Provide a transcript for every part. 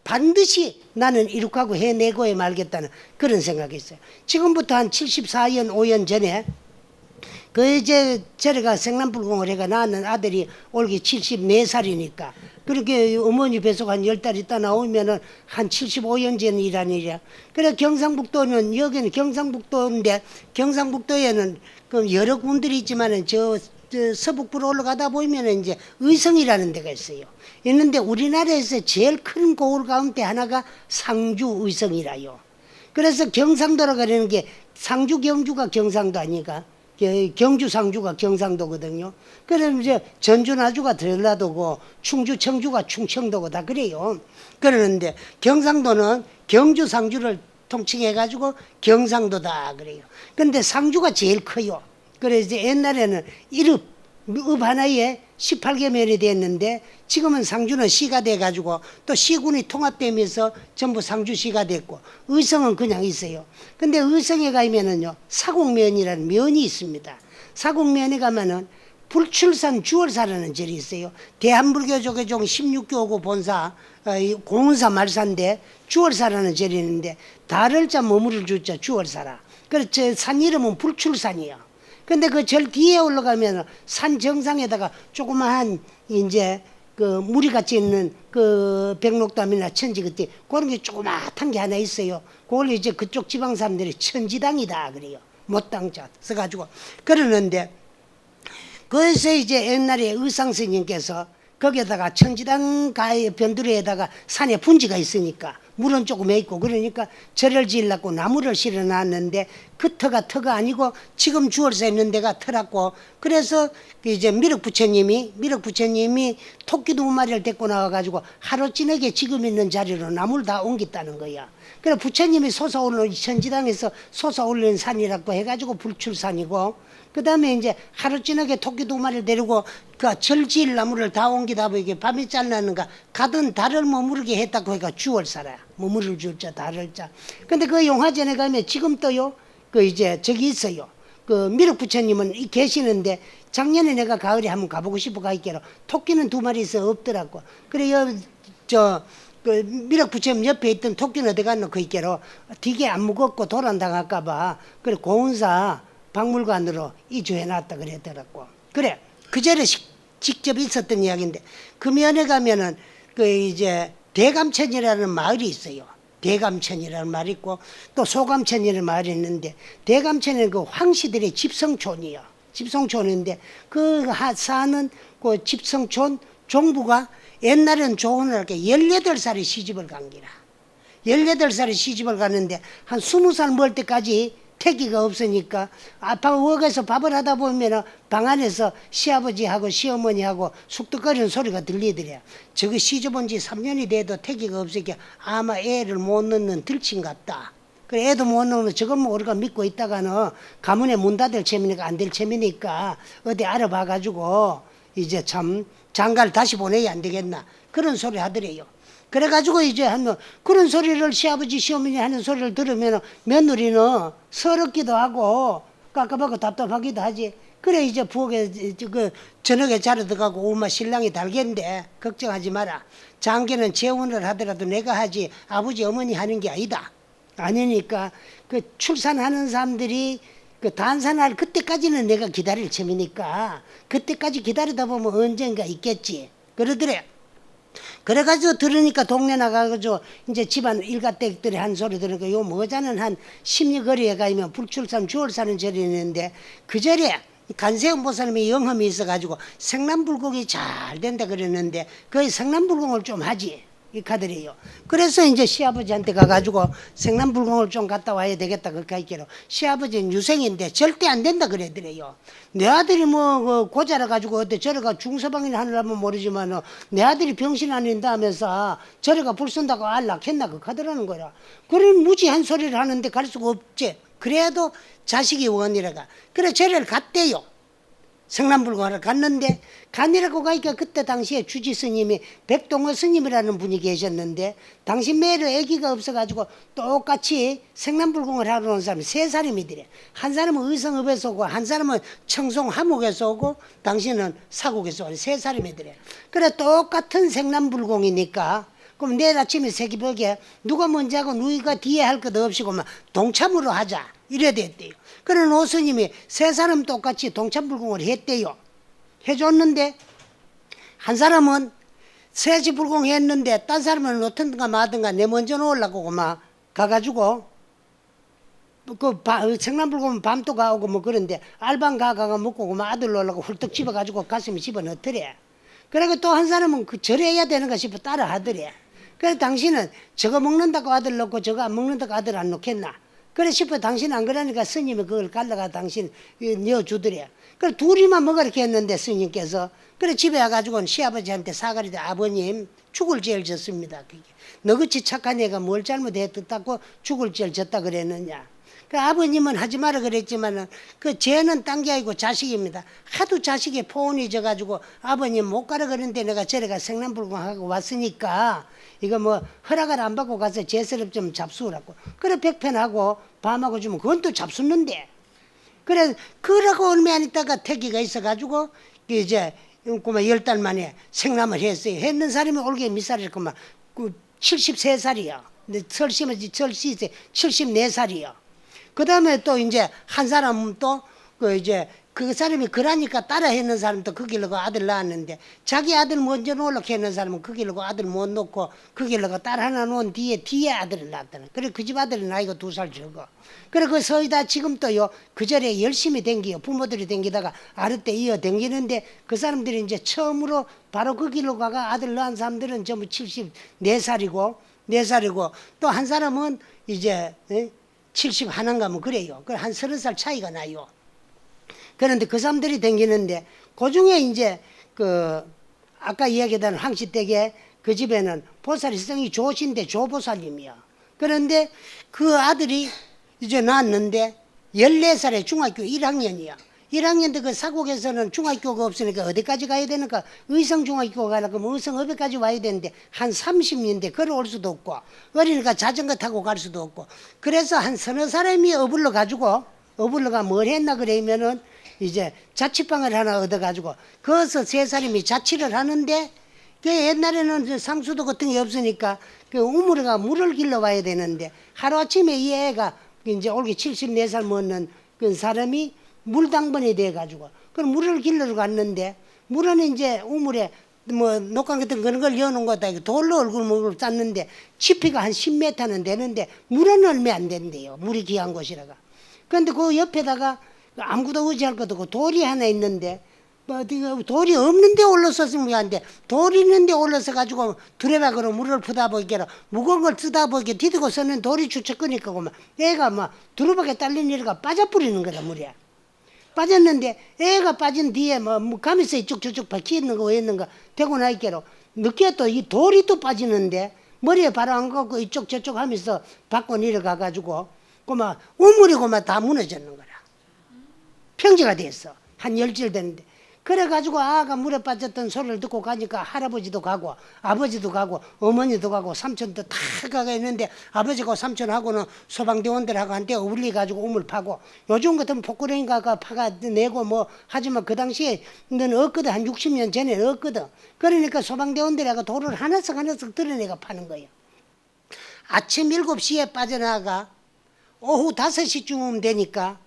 반드시 나는 이룩하고 해내고 말겠다는 그런 생각이 있어요. 지금부터 한 74년, 5년 전에 이제 저래가 생남불공을 해가 낳는 아들이 올게 74살이니까 그렇게 어머니 뱃속 한 10달 있다 나오면은 한 75년 전이란 일이야. 그래 경상북도는 여기는 경상북도인데 경상북도에는 그 여러 군들이 있지만은 저 서북부로 올라가다 보면은 이제 의성이라는 데가 있어요. 있는데 우리나라에서 제일 큰 고을 가운데 하나가 상주 의성이라요. 그래서 경상도라 그러는 게 상주 경주가 경상도 아니까 경주 상주가 경상도거든요. 그럼 이제 전주 나주가 전라도고 충주 청주가 충청도고 다 그래요. 그러는데 경상도는 경주 상주를 통칭해 가지고 경상도다 그래요. 근데 상주가 제일 커요. 그래서 이제 옛날에는 읍 하나에 18개면이 됐는데 지금은 상주는 시가 돼가지고 또 시군이 통합되면서 전부 상주시가 됐고 의성은 그냥 있어요. 근데 의성에 가면은요 사곡면이라는 면이 있습니다. 사곡면에 가면은 불출산 주월사라는 절이 있어요. 대한불교조계종 16교구 본사 공은사 말사인데 주월사라는 절이 있는데 달을 자 머무를 주자 주월사라. 그래서 산 이름은 불출산이에요. 근데 그 절 뒤에 올라가면 산 정상에다가 조그마한 이제 그 무리같이 있는 그 백록담이나 천지 그때 그런 게 조그맣한 게 하나 있어요. 그걸 이제 그쪽 지방 사람들이 천지당이다 그래요. 못당자 써가지고 그러는데 그래서 이제 옛날에 의상 스님께서 거기에다가 천지당 가의 변두리에다가 산에 분지가 있으니까 물은 조금 있고 그러니까 절을 지으려고 나무를 실어놨는데 그 터가 아니고 지금 주월사 있는 데가 터라고 그래서 이제 미륵부처님이 토끼 2마리를 데리고 나와가지고 하루 찌내게 지금 있는 자리로 나무를 다 옮겼다는 거야. 그래 부처님이 솟아오르는 천지당에서 솟아오르는 산이라고 해가지고 불출산이고 그 다음에 이제 하루 찌내게 토끼 2마리를 데리고 그 절지을 나무를 다 옮기다 보니까 밤에 잘라는가 가든 달을 머무르게 했다고 해가 주월사라. 머무를 줄자 달을 자. 근데 그 용화전에 가면 지금 또요 그 이제 저기 있어요. 그 미륵부처님은 계시는데 작년에 내가 가을에 한번 가보고 싶어 가있게로 토끼는 2마리 있어 없더라고. 그래요 그 미륵부처님 옆에 있던 토끼는 어디 갔노 그 있게로 되게 안 무겁고 도란당할까봐 그래 고운사 박물관으로 이주해놨다 그랬더라고. 그래 그 절에 직접 있었던 이야기인데 그 면에 가면은 그 이제 대감천이라는 마을이 있어요. 대감천이라는 말이 있고 또 소감천이라는 말이 있는데 대감천은 그 황씨들의 집성촌이요. 집성촌인데 그 사는 그 집성촌 종부가 옛날엔 조언을 할게 18살에 시집을 간 기라. 18살에 시집을 갔는데 한 20살 먹을 때까지 태기가 없으니까 아빠가 웍에서 밥을 하다 보면 방 안에서 시아버지하고 시어머니하고 쑥덕거리는 소리가 들리더래요. 저거 시집 온 지 3년이 돼도 태기가 없으니까 아마 애를 못 넣는 들친갑다. 그래 애도 못 넣는 저건 뭐 우리가 믿고 있다가는 가문에 문 닫을 체미니까 안 될 체미니까 어디 알아봐가지고 이제 참 장가를 다시 보내야 안 되겠나 그런 소리 하더래요. 그래가지고 이제 그런 소리를 시아버지 시어머니 하는 소리를 들으면 며느리는 서럽기도 하고 깝깝하고 답답하기도 하지. 그래 이제 부엌에 그 저녁에 자러 들어가고 엄마 신랑이 달겠는데 걱정하지 마라. 장계는 재혼을 하더라도 내가 하지 아버지 어머니 하는 게 아니다. 아니니까 그 출산하는 사람들이 그 단산할 그때까지는 내가 기다릴 셈이니까 그때까지 기다리다 보면 언젠가 있겠지. 그러더래. 그래가지고 들으니까 동네 나가가지고 이제 집안 일가댁들이 한 소리 들으니까 요 모자는 한 10리 거리에 가면 불출산 주월사는 절이 있는데 그 절에 간세음 보살님의 영험이 있어가지고 생남불공이 잘 된다 그랬는데 거의 생남불공을 좀 하지 이 카드래요. 그래서 이제 시아버지한테 가가지고 생남불공을 좀 갔다 와야 되겠다 그렇게 했기로 시아버지는 유생인데 절대 안 된다 그랬더래요. 내 아들이 뭐 고자라 가지고 어때 저래가 중서방이나 하느라면 모르지만 내 아들이 병신 아닌다 하면서 저래가 불 쓴다고 안락했나 그 카드라는 거라. 그런 무지한 소리를 하는데 갈 수가 없지. 그래도 자식이 원이라가 그래 절을 갔대요. 성남불공하러 갔는데 간이라고 가니까 그때 당시에 주지 스님이 백동호 스님이라는 분이 계셨는데 당시 매로 아기가 없어가지고 똑같이 성남불공을 하러 온 사람이 3사람이더래. 한 사람은 의성읍에서 오고 한 사람은 청송 함옥에서 오고 당신은 사국에서 오고 3사람이더래. 그래 똑같은 성남불공이니까 그럼 내일 아침에 새기벽에 누가 먼저 하고 누가 뒤에 할 것 없이고 막 동참으로 하자 이래야 됐대요. 그런 오스님이 세 사람 똑같이 동참불공을 했대요. 해줬는데 한 사람은 세지불공 했는데 딴 사람은 어떤가 마든가 내 먼저 놓으려고 막 가가지고 생남불공 밤도 가오고 뭐 그런데 알방 가가 먹고 막 아들 놀라고 훌떡 집어가지고 가슴에 집어넣더래. 그리고 또 한 사람은 그 절해야 되는가 싶어 따라 하더래. 그래서 당신은 저거 먹는다고 아들 넣고 저거 안 먹는다고 아들 안 넣겠나. 그래 싶어 당신 안 그러니까 스님이 그걸 갈라가 당신 넣어주더래. 그래 둘이만 먹으라 이렇게 했는데 스님께서 그래 집에 와가지고 시아버지한테 사가리대 아버님 죽을 죄를 졌습니다. 그게. 너같이 착한 애가 뭘 잘못했다고 죽을 죄를 졌다 그랬느냐. 그 아버님은 하지 마라 그랬지만은 그 죄는 딴 게 아니고 자식입니다. 하도 자식이 포온이 져가지고 아버님 못 가라 그러는데 내가 저래가 생남불공하고 왔으니까 이거 뭐 허락을 안 받고 가서 죄스럽 좀 잡수라고. 그래 백편하고 밤하고 주면 그건 또 잡수는데. 그래 그러고 얼마 안 있다가 태기가 있어가지고 이제 그만 10달 만에 생남을 했어요. 했는 사람이 올게 몇 살이었구만. 73살이요. 설시면 설시 74살이요. 그 다음에 또 이제 한 사람은 또 이제 그 사람이 그러니까 따라 했는 사람도 그 길로 아들 낳았는데 자기 아들 먼저 놓으려고 했는 사람은 그 길로 아들 못 놓고 그 길로 딸 하나 놓은 뒤에 아들을 낳았다는. 그래 그 집 아들은 나이가 2살 적어. 그래 그 서이다 지금 또요 그 절에 열심히 댕기요. 부모들이 댕기다가 아르 때 이어 댕기는데 그 사람들이 이제 처음으로 바로 그 길로 가가 아들 낳은 사람들은 전부 74살이고 또 한 사람은 이제 71인가 뭐 그래요. 그 한 30살 차이가 나요. 그런데 그 사람들이 댕기는데 그 중에 이제 그 아까 이야기했던 황씨댁에 그 집에는 보살이 성이 조신데 조보살님이야. 그런데 그 아들이 이제 낳았는데 14살에 중학교 1학년이야. 1학년 때 그 사국에서는 중학교가 없으니까 어디까지 가야 되는가? 의성중학교 가려고 하면 의성읍에까지 와야 되는데 한 30년대 걸어올 수도 없고 어리니까 자전거 타고 갈 수도 없고 그래서 한 서너 사람이 어불러 가뭘 했나 그러면은 이제 자취방을 하나 얻어가지고 거기서 세 사람이 자취를 하는데 그 옛날에는 상수도 같은 게 없으니까 그 우물에가 물을 길러 와야 되는데 하루아침에 이 애가 이제 올게 74살 먹는 그 사람이 물당번이 돼가지고 그럼 물을 길러러 갔는데 물은 이제 우물에 뭐 녹강 같은 그런 걸 여놓은 거다 돌로 얼굴을 쌌는데 깊이가 한 10m는 되는데 물은 얼마 안 된대요. 물이 귀한 곳이라가. 그런데 그 옆에다가 아무것도 의지할 것도 없고 돌이 하나 있는데 뭐 돌이 없는데 올라섰으면 안돼. 돌이 있는데 올라서 가지고 두레박으로 물을 푸다 보기라 무거운 걸 쓰다 보기 디디고 서는 돌이 주쳐 끄니까 그만 애가 막 두루박에 딸린 이래가 빠져버리는 거다 물에. 빠졌는데 애가 빠진 뒤에 뭐 가면서 이쪽 저쪽 박혀있는 거 왜 있는가 되고 나있게로 늦게 또 이 돌이 또 빠지는데 머리에 바로 안 가고 이쪽 저쪽 하면서 밖으로 내려가가지고 그만 우물이고 막 다 무너졌는 거라. 평지가 됐어. 한 10질 되는데. 그래가지고 아가 물에 빠졌던 소리를 듣고 가니까 할아버지도 가고 아버지도 가고 어머니도 가고 삼촌도 다 가가 있는데 아버지하고 삼촌하고는 소방대원들하고 한테 어울려가지고 우물 파고 요즘 같은 포크레인가가 파가 내고 뭐 하지만 그 당시에는 없거든. 한 60년 전에는 없거든. 그러니까 소방대원들하고 돌을 하나씩 드러내가 파는 거예요. 아침 7시에 빠져나가 오후 5시쯤 되니까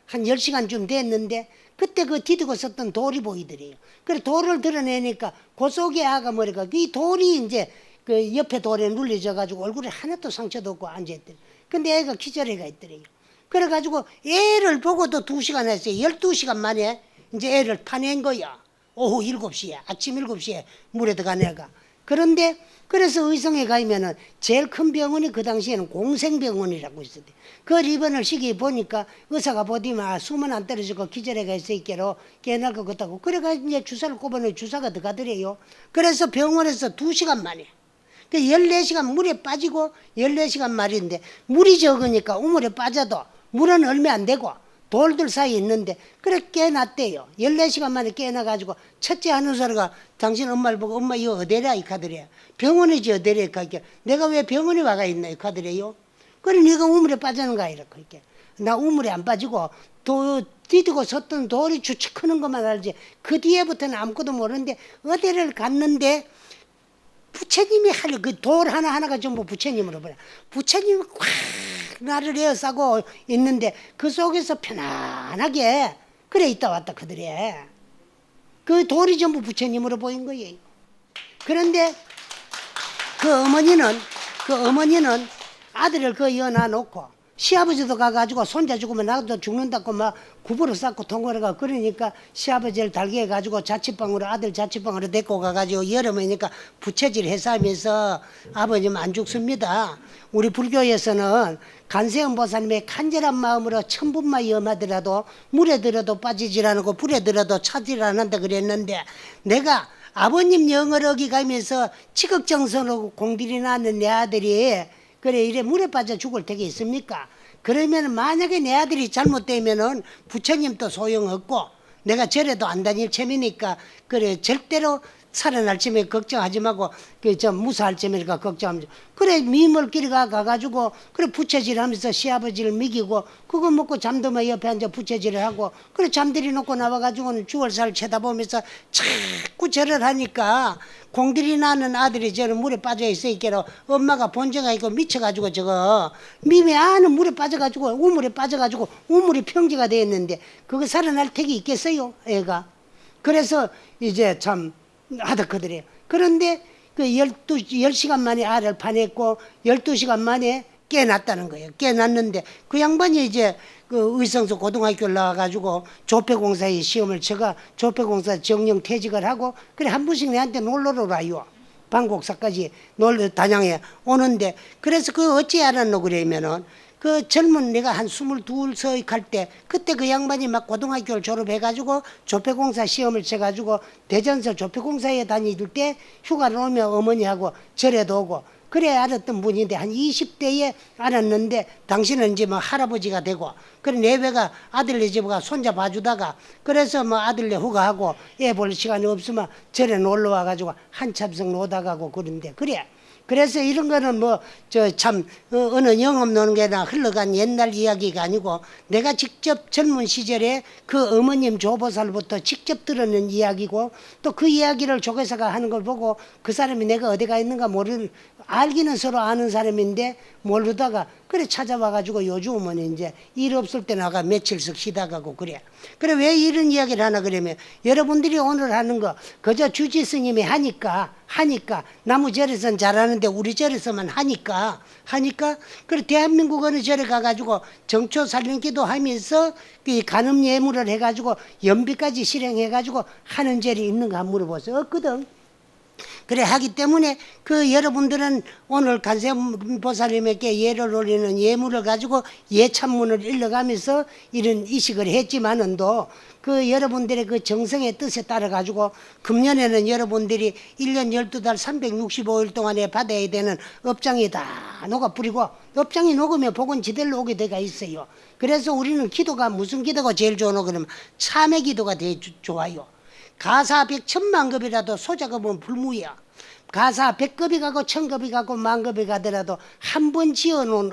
한 10시간쯤 됐는데 그때 그 디디고 썼던 돌이 보이더래요. 그래 돌을 드러내니까 그 속에 아가 뭐랄까 이 돌이 이제 그 옆에 돌에 눌려져가지고 얼굴에 하나도 상처도 없고 앉아있더래. 근데 애가 기절해가 있더래요. 그래가지고 애를 보고도 2시간 했어요. 12시간 만에 이제 애를 파낸 거야. 오후 7시에 아침 7시에 물에 들어간 애가. 그런데 그래서 의성에 가면은 제일 큰 병원이 그 당시에는 공생병원이라고 있었대. 그 입원을 시기 보니까 의사가 보디만 숨은 안 떨어지고 기절해가 있어 있게로 깨날 것 같다고. 그래가 이제 주사를 꼽아놓으면 주사가 들어가더래요. 그래서 병원에서 2시간 만에. 그 14시간 물에 빠지고 14시간 말인데 물이 적으니까 우물에 빠져도 물은 얼마 안 되고 돌들 사이에 있는데 그래 깨났대요. 14시간 만에 깨나가지고 첫째 하는 소리가 당신 엄마를 보고 엄마 이거 어디라 이 카드래요. 병원이지 어디래 이 카드. 내가 왜 병원에 와가 있나 이 카드래요. 그래 네가 우물에 빠졌는가 이렇게. 나 우물에 안 빠지고 디디고 섰던 돌이 주축 크는 것만 알지 그 뒤에부터는 아무것도 모르는데 어디를 갔는데 부처님이 할 그 돌 하나하나가 전부 부처님으로 보내. 부처님이 꽉 나를 에워싸고 있는데 그 속에서 편안하게 그래 있다 왔다 그들이. 그 돌이 전부 부처님으로 보인 거예요. 그런데 그 어머니는 아들을 그 여놔 놓고 시아버지도 가가지고 손자 죽으면 나도 죽는다고 막 구부러 쌓고 통과를 그러니까 시아버지를 달게 해가지고 자취방으로 아들 자취방으로 데리고 가가지고 여름이니까 부채질 해서 하면서 아버님 안 죽습니다. 우리 불교에서는 간세음 보살님의 간절한 마음으로 천분만 염하더라도 물에 들어도 빠지질 않고 불에 들어도 차질 않는다 그랬는데 내가 아버님 영을 어기가면서 지극정성으로 공들이 나는 내 아들이 그래 이래 물에 빠져 죽을 때가 있습니까? 그러면 만약에 내 아들이 잘못되면은 부처님도 소용없고 내가 절에도 안 다닐 셈이니까 그래 절대로 살아날 쯤에 걱정하지 말고 그 좀 무사할 쯤이니까 걱정하면 그래 미물길에 가가지고 그래 부채질하면서 시아버지를 먹이고 그거 먹고 잠들면 옆에 앉아 부채질을 하고 그래 잠들이 놓고 나와가지고는 주얼살 쳐다보면서 자꾸 절을 하니까 공들이 나는 아들이 저는 물에 빠져 있으니까 엄마가 본정가 있고 미쳐가지고 저거 미미 아는 물에 빠져가지고 우물에 빠져가지고 우물이 평지가 되어 있는데 그거 살아날 택이 있겠어요 애가. 그래서 이제 참 하덕하더래요. 그런데 그 10시간 만에 알을 파냈고 12시간 만에 깨났다는 거예요. 깨났는데 그 양반이 이제 그 의성소 고등학교를 나와가지고 조폐공사에 시험을 쳐가 조폐공사 정령 퇴직을 하고 그래 한 번씩 내한테 놀러로 와요. 방곡사까지 놀러 단양에 오는데 그래서 그 어찌 알았노 그러면은 그 젊은 내가 한 22살 갈 때 그때 그 양반이 막 고등학교를 졸업해가지고 조폐공사 시험을 쳐가지고 대전서 조폐공사에 다니들 때 휴가를 오면 어머니하고 절에도 오고 그래 알았던 분인데 한 20대에 알았는데 당신은 이제 뭐 할아버지가 되고 그래 내외가 아들네 집에 가 손자 봐주다가 그래서 뭐 아들네 휴가하고 애 볼 시간이 없으면 절에 놀러 와가지고 한참성 놀다 가고 그런데 그래 그래서 이런 거는 뭐 저 참 어느 영업 노는 게나 흘러간 옛날 이야기가 아니고 내가 직접 젊은 시절에 그 어머님 조보살부터 직접 들었는 이야기고 또 그 이야기를 조교사가 하는 걸 보고 그 사람이 내가 어디가 있는가 모르는 알기는 서로 아는 사람인데 모르다가 그래 찾아와가지고 요즘은 이제 일 없을 때 나가 며칠씩 쉬다 가고 그래. 그래 왜 이런 이야기를 하나 그러면 여러분들이 오늘 하는 거 그저 주지 스님이 하니까 나무절에서는 잘하는데 우리 절에서만 하니까 그래 대한민국 어느 절에 가가지고 정초 살림기도 하면서 그 간음 예물을 해가지고 연비까지 실행해가지고 하는 절이 있는가 물어보세요. 없거든. 그래 하기 때문에 그 여러분들은 오늘 간세음보살님에게 예를 올리는 예물을 가지고 예찬문을 읽어가면서 이런 이식을 했지만은도 그 여러분들의 그 정성의 뜻에 따라 가지고 금년에는 여러분들이 1년 12달 365일 동안에 받아야 되는 업장이 다 녹아버리고 업장이 녹으면 복은 지대로 오게 돼가 있어요. 그래서 우리는 기도가 무슨 기도가 제일 좋노 그러면 참회 기도가 제일 좋아요. 가사 100,000,000급이라도 소자급은 불무야. 가사 100급이 가고 1000급이 가고 10,000급이 가더라도 한 번 지어놓은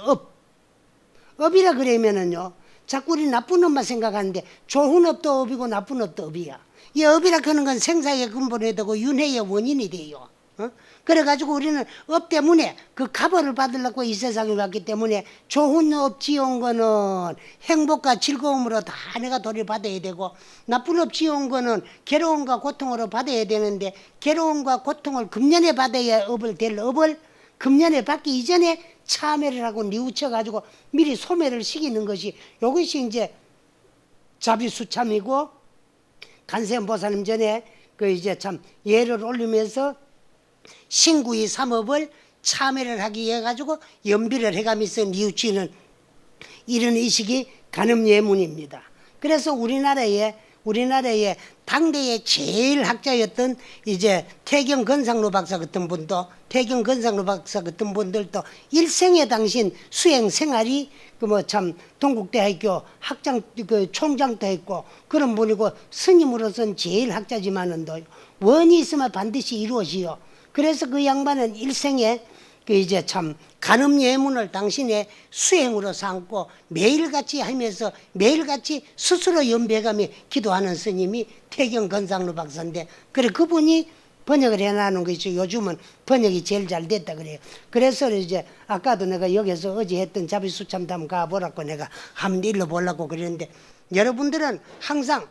업이라 그러면은요 자꾸 우리 나쁜 업만 생각하는데 좋은 업도 업이고 나쁜 업도 업이야. 이 업이라 하는 건 생사의 근본이 되고 윤회의 원인이 돼요. 그래가지고 우리는 업 때문에 그 가벌을 받으려고 이 세상에 왔기 때문에 좋은 업 지은 거는 행복과 즐거움으로 다 내가 돌려받아야 되고 나쁜 업 지은 거는 괴로움과 고통으로 받아야 되는데 괴로움과 고통을 금년에 받아야 될 업을 금년에 받기 이전에 참회를 하고 뉘우쳐가지고 미리 소매를 시키는 것이 이것이 이제 자비수참이고 간세음보살님 전에 그 이제 참 예를 올리면서 신구의 삼업을 참회를 하기 위해 가지고 연비를 해가면서 뉘우치는 이런 의식이 간음예문입니다. 그래서 우리나라에 당대의 제일 학자였던 이제 태경건상로 박사 같은 분도 분들도 일생에 당신 수행 생활이 그 뭐 참 동국대학교 학장 그 총장도 했고 그런 분이고 스님으로서는 제일 학자지만은도 원이 있으면 반드시 이루어지요. 그래서 그 양반은 일생에 그 이제 참 간음예문을 당신의 수행으로 삼고 매일같이 하면서 매일같이 스스로 연배가며 기도하는 스님이 태경건상로 박사인데 그래 그분이 번역을 해놔는 것이 요즘은 번역이 제일 잘 됐다 그래요. 그래서 이제 아까도 내가 여기서 어제 했던 자비수참도 한번 가보라고 내가 한번 일러보려고 그랬는데, 여러분들은 항상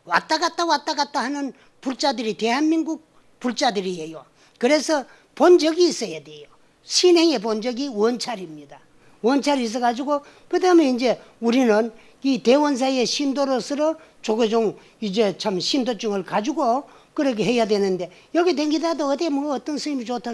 왔다 갔다 하는 불자들이 대한민국 불자들이에요. 그래서 본적이 있어야 돼요. 신행의 본적이 원찰입니다. 원찰이 있어가지고 그 다음에 이제 우리는 이 대원사의 신도로서 조계종 이제 참 신도증을 가지고 그렇게 해야 되는데, 여기 댕기다도 어디 뭐 어떤 스님이 좋다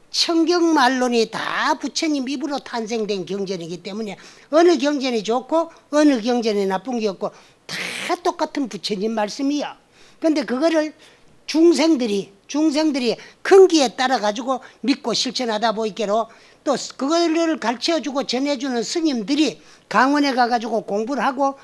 청경말론이 다 부처님 입으로 탄생된 경전이기 때문에 어느 경전이 좋고 어느 경전이 나쁜 게 없고 다 똑같은 부처님 말씀이야. 근데 그거를 중생들이 큰 기에 따라 가지고 믿고 실천하다 보이께로 또 그거를 가르쳐주고 전해주는 스님들이 강원에 가가지고 공부를 하고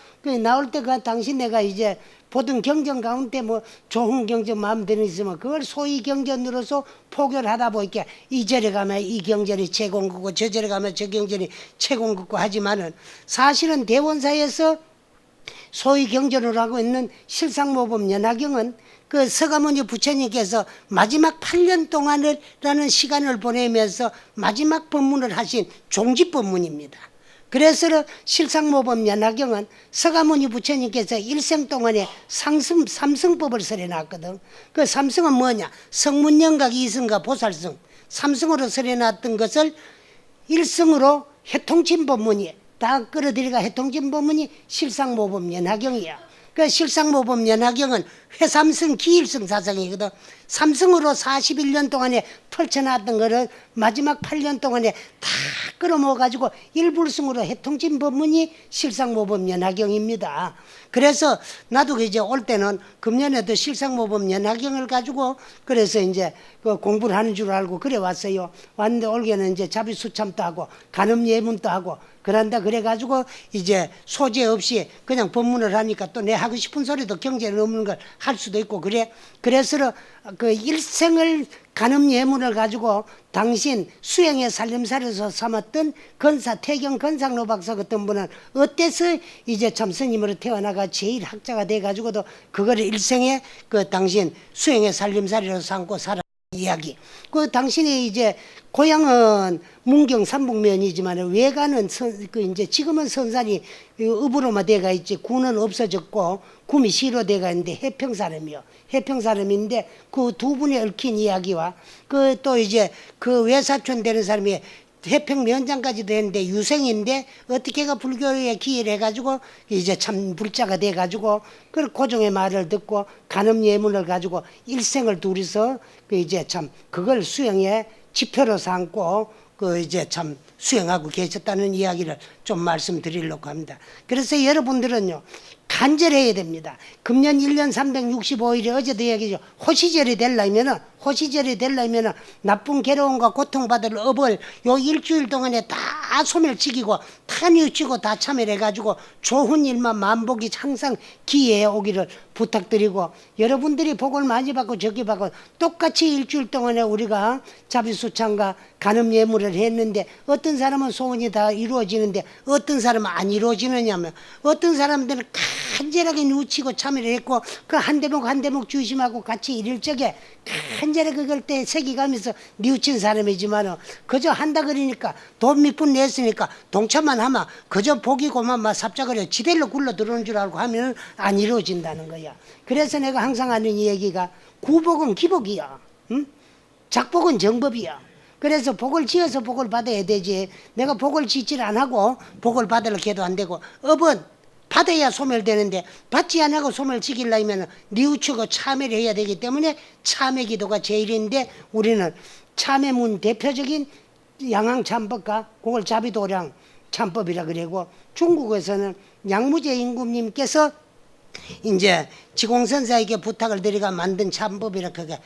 나올 때 그 당시 내가 이제 보던 경전 가운데 뭐 좋은 경전 마음대로 있으면 그걸 소위 경전으로서 포교를 하다 보니까 이 절에 가면 이 경전이 최고인 거고 저 절에 가면 저 경전이 최고인 거고 하지만은 사실은 대원사에서 소위 경전을 하고 있는 실상모범 연화경은 그 서가모니 부처님께서 마지막 8년 동안이라는 시간을 보내면서 마지막 법문을 하신 종지법문입니다. 그래서 실상모범 연화경은 서가모니 부처님께서 일생 동안에 삼승법을 설해놨거든. 그 삼승은 뭐냐? 성문영각, 이승과 보살승. 삼승으로 설해놨던 것을 일승으로 해통진 법문이 다 끌어들이가 해통진 법문이 실상모범 연화경이야. 그 실상모범 연화경은 회삼승 기일승 사상이거든. 삼승으로 41년 동안에 펼쳐놨던 거를 마지막 8년 동안에 다 끌어모아가지고 일불승으로 해통진 법문이 실상모범 연화경입니다. 그래서 나도 이제 올 때는 금년에도 실상모범 연화경을 가지고 그래서 이제 그 공부를 하는 줄 알고 그래 왔어요. 왔는데 올해는 이제 자비수참도 하고 간음예문도 하고 그런다 그래가지고 이제 소재 없이 그냥 법문을 하니까 또 내 하고 싶은 소리도 경제는 없는 걸 할 수도 있고 그래. 그래서 그 일생을 간음 예문을 가지고 당신 수행의 살림살이에서 삼았던 건사 태경 건상로 박사 같은 분은 어때서 이제 참 스님으로 태어나가 제일 학자가 돼가지고도 그거를 일생에 그 당신 수행의 살림살이로 삼고 살아. 이야기. 그 당신이 이제 고향은 문경 삼북면이지만 외가는 그 이제 지금은 선산이 읍으로만 돼가 있지 구는 없어졌고 구미 시로 돼가 있는데 해평 사람이요. 해평 사람인데 그 두 분이 얽힌 이야기와 그 또 이제 그 외사촌 되는 사람이 해평 면장까지 되는데 유생인데 어떻게가 불교에 기회를 해가지고 이제 참 불자가 돼가지고 그 고종의 말을 듣고 간음 예문을 가지고 일생을 둘이서 그 이제 참 그걸 수행에 지표로 삼고 그 이제 참 수행하고 계셨다는 이야기를 좀 말씀드리려고 합니다. 그래서 여러분들은요 간절해야 됩니다. 금년 1년 365일에 어제도 얘기죠. 호시절이 되려면은 나쁜 괴로움과 고통받을 업을 요 일주일 동안에 다 소멸치기고 탄유치고 다 참여해가지고 좋은 일만 만복이 항상 기회에 오기를 부탁드리고 여러분들이 복을 많이 받고 적게 받고 똑같이 일주일 동안에 우리가 자비수창과 간음예물을 했는데 어떤 사람은 소원이 다 이루어지는데 어떤 사람은 안 이루어지느냐면 어떤 사람들은 간절하게 누치고 참여를 했고 그 한 대목 한 대목 주심하고 같이 이럴 적에 간절하게 그걸 때 새기가면서 뉘우친 사람이지만 그저 한다 그러니까 돈 몇 푼 냈으니까 동참만 하면 그저 복이고만 막 삽작거려 지대로 굴러 들어오는 줄 알고 하면 안 이루어진다는 거야. 그래서 내가 항상 하는 이 얘기가 구복은 기복이야. 응? 작복은 정법이야. 그래서 복을 지어서 복을 받아야 되지. 내가 복을 짓질 안 하고 복을 받으려고 해도 안 되고 업은 받아야 소멸되는데 받지 않고 소멸시키려면 뉘우치고 참회를 해야 되기 때문에 참회 기도가 제일인데 우리는 참회문 대표적인 양항참법과 그걸 자비도량 참법이라 그러고 중국에서는 양무제 임금님께서 이제 지공선사에게 부탁을 드리가 만든 참법이라 그게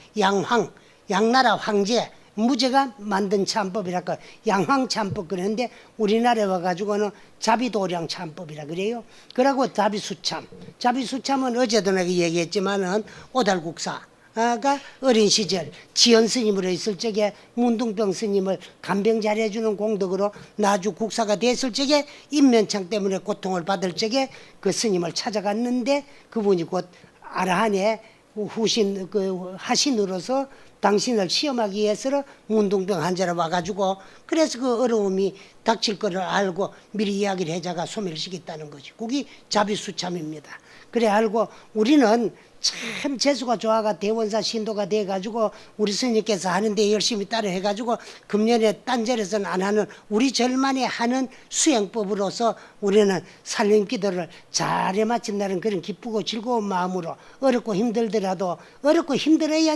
양나라 황제 무제가 만든 참법이랄까 양황 참법 그러는데 우리나라에 와가지고는 자비도량 참법이라 그래요. 그러고 자비수참은 어제도 내가 얘기했지만은 오달국사가 어린 시절 지연 스님으로 있을 적에 문둥병 스님을 간병 잘해주는 공덕으로 나주 국사가 됐을 적에 인면창 때문에 고통을 받을 적에 그 스님을 찾아갔는데 그분이 곧 아라한에 후신 그 하신으로서 당신을 시험하기 위해서 문둥병 환자로 와가지고 그래서 그 어려움이 닥칠 거를 알고 미리 이야기를 해자가 소멸을 시켰다는 거지. 그게 자비수참입니다. 그래 알고 우리는 참 재수가 좋아가 대원사 신도가 돼가지고 우리 스님께서 하는데 열심히 따라 해가지고 금년에 딴 절에서는 안 하는 우리 절만이 하는 수행법으로서 우리는 살림기도를 잘해 마친다는 그런 기쁘고 즐거운 마음으로 어렵고 힘들더라도 어렵고 힘들어야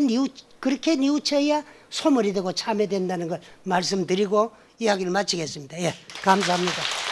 그렇게 뉘우쳐야 소멸이 되고 참여된다는 걸 말씀드리고 이야기를 마치겠습니다. 예, 감사합니다.